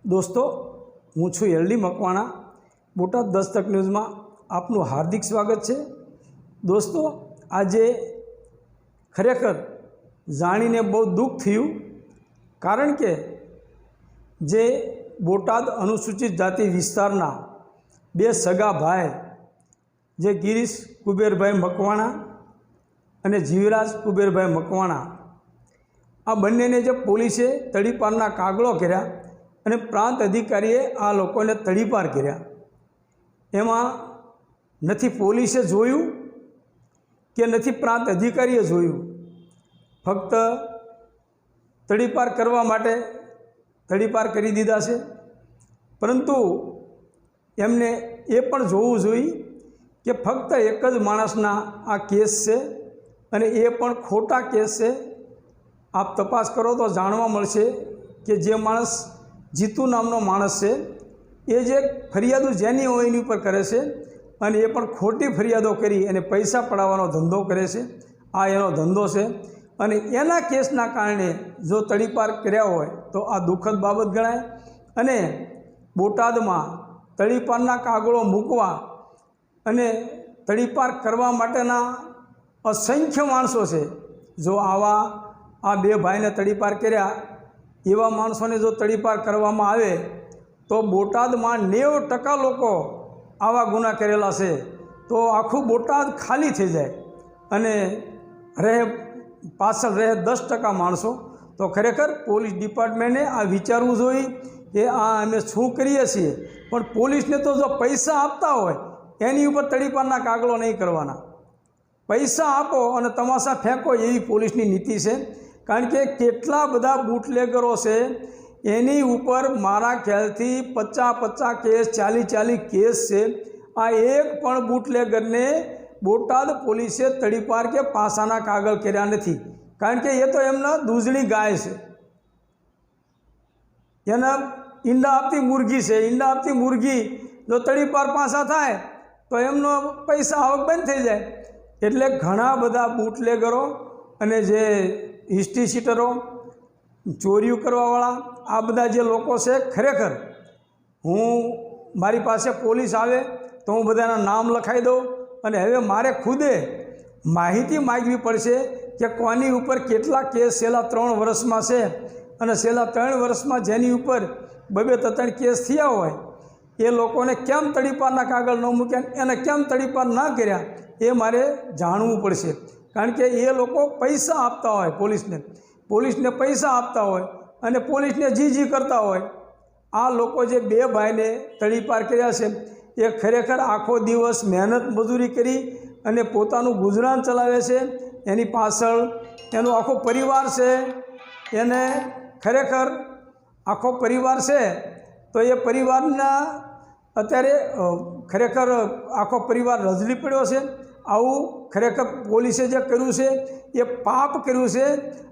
दोस्तों हूँ छूँ LD Makwana Botad Dastak news में आपनु हार्दिक स्वागत है। दोस्तों आजे खरेखर जाणीने बहुत दुख थयुं, कारण के जे बोटाद अनुसूचित जाति विस्तारना बे सगा भाई जे गिरीश कुबेरभाई मकवाणा अने जीवराज कुबेरभाई मकवाणा आ बंनेने जे पोलीसे तड़ीपारना कागळो कर्या अने प्रांत अधिकारीए आ लोकोने तड़ीपार कर्या। एमां नथी पोलीसे जोयुं के नथी प्रांत अधिकारीए जोयुं, फक्त तड़ीपार करवा माटे तड़ीपार करी दीधा छे। परंतु एमने ए पण जोवुं जोईए के फक्त एक ज माणसना आ केस छे अने ए पण खोटा केस छे। आप तपास करो तो जाणवा मळशे के जे माणस जीतू नामनो माणस है ये जे फरियादो जेनी होय एनी पर करे छे अने ए पण खोटी फरियादो करी अने पैसा पडावવાનો धंधो करे छे। आ एनो धंधो छे अने एना केसना कारणे जो तड़ीपार कर्या होय तो आ दुखद बाबत गणाय। अने बोटादमां तड़ीपारना कागळो मूकवा अने तड़ीपार करवा माटेना असंख्य माणसो छे। जो आवा आ बे भाईने तड़ीपार कर्या एवा माणसोने जो तड़ीपार करवामां आवे तो बोटाद में 90% लोको आवा गुना करेला छे तो आखू बोटाद खाली थी जाए अने रहे पाछळ रहे 10% माणसों। तो खरेखर पोलीस डिपार्टमेंटे आ विचारवुं जोईए कि आ अमे शुं करीए छीए, पण पोलीसने तो जो पैसा आपता होय एनी उपर तड़ीपारना कागळो नहीं करवाना। पैसा आपो अने तमाशा फेंको एवी पोलीसनी नीति छे। कारण के केटला बधा बूटलेगरो छे एनी उपर मारा ख्यालथी 50 केस 40 केस छे। आ एक पण बूटलेगर ने बोटाद पोलीसे तड़ीपार के पासाना कागळ कर्या नथी। कारण के ये तो एमना दूधनी गाय छे, एना ईंडा आपती मुर्गी छे। ईंडा आपती मुर्गी जो तड़ीपार पासा थाय तो एमनो पैसा आवक बंध थई जाय। एटले घणा बधा बूटलेगरो अने जे हिस्ट्री सीटरो चोरीओ करवावाळा आ बधा जे लोको छे खरेखर हूँ मारी पासे पोलीस आवे तो हूँ बधाना नाम लखाई दऊँ अने हवे मारे खुदे माहिती मागवी पड़शे कि कोनी उपर केटला केस छेल्ला 3 वर्षमां छे अने छेल्ला 3 वर्षमां जेनी उपर 2-3 केस थया होय ए लोकोने केम तड़ीपारना कागळ न मूक्या एने केम तड़ीपार ना कर्या ए मारे जाणवुं पड़शे। कारण के ये लोको पैसा आपता होय पोलीसने पैसा आपता होय अने पोलीसने जी करता होय। आ लोको जे बे भाईने तड़ीपार कर्या छे ए खरेखर आखो दिवस मेहनत मजूरी करी अने पोतानुं गुजरान चलावे छे। एनी पाछळ एनो आखो परिवार छे, एने खरेखर आखो परिवार छे तो ये परिवारना अत्यारे खरेखर आखो परिवार रजली पड्यो छे। आवुं खरेखर पोलीसे जे कर्युं छे ए पाप कर्युं छे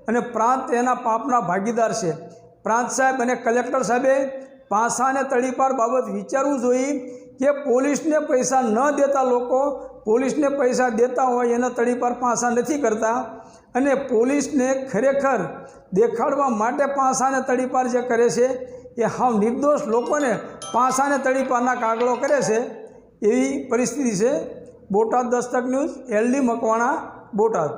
अने प्रांत एना पापना भागीदार छे। प्रांत साहेब अने कलेक्टर साहेबे पासाने तड़ीपार बाबत विचारवुं जोईए कि पोलीसने पैसा न देता लोको पोलीसने पैसा देता होय एने तड़ीपार पासा नथी करता अने पोलीसने खरेखर देखाड़वा माटे पासाने तड़ीपार जे करे छे ए हाव निर्दोष लोकोने पासाने तड़ीपारना कागळो करे छे। एवी परिस्थिति छे। Botad Dastak news LD Makwana Botad.